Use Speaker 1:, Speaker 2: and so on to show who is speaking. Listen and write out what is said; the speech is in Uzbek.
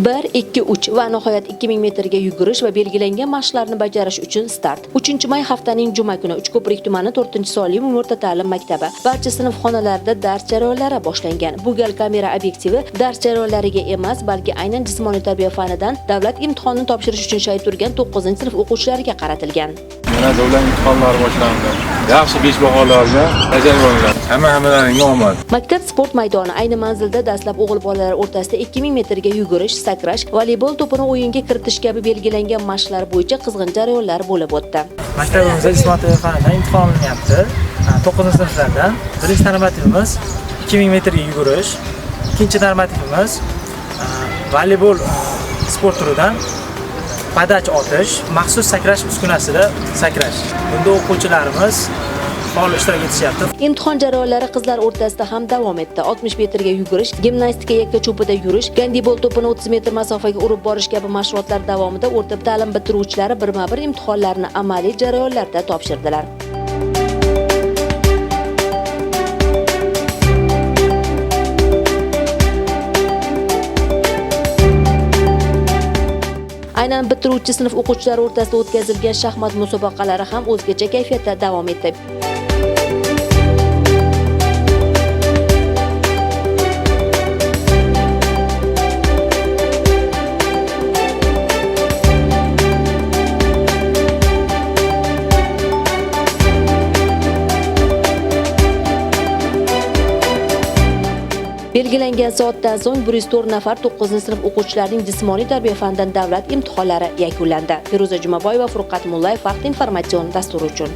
Speaker 1: 1, 2, 3 va nihoyat 2000 metrga yugurish va belgilangan mashqlarni bajarish uchun start. 3-may haftaning juma kuni Uchko'prik tumani 4-sonli umumo'rta ta'lim maktabi barcha sinf xonalarida dars jarayonlari boshlangan. Bu gal kamera obyektivi dars jarayonlariga emas, balki aynan jismoniy tarbiya fanidan davlat imtihonini topshirish uchun shay turgan 9-sinf o'quvchilariga qaratilgan.
Speaker 2: Mana davlat imtihonlari boshlandi. Yaxshi 5 baholarni bajarib olgan. Hammalaringga omad.
Speaker 1: Maktab sport maydoni ayni manzilda dastlab o'g'il bolalar o'rtasida 2000 metrga yugurish, sakrash, voleybol to'pini o'yinga kiritish kabi belgilangan mashqlar bo'yicha qizg'in jarayonlar bo'lib o'tdi.
Speaker 3: Maktabimizda jismoniy tarbiya fanidan imtihon olinyapti. 9-sinflardan birinchi normativimiz 2000 metrga yugurish, ikkinchi normativimiz voleybol sport turidan padach otish, maxsus sakrash uskunasida sakrash. Bunda o'quvchilarimiz faol ishtirok etishyapti.
Speaker 1: Imtihon jarayonlari qizlar o'rtasida ham davom etdi. 60 metrga yugurish, gimnastika yakka cho'pida yurish, gandibol to'pini 30 metr masofaga urib borish kabi mashg'ulotlar davomida o'rta ta'lim bitiruvchilari birma-bir imtihonlarni amaliy jarayonlarda topshirdilar. Aynan bitiruvchi sinf o'quvchilari o'rtasida o'tkazilgan shaxmat musobaqalari ham o'zgacha kayfiyatda davom etdi. Belgilangan soatdan so'ng 104 nafar 9-sinf o'quvchilarining jismoniy tarbiya fanidan davlat imtihonlari yakunlandi. Feruza Jumaboyeva, Furqat Mullayev, Vaqt informatsion dasturi uchun.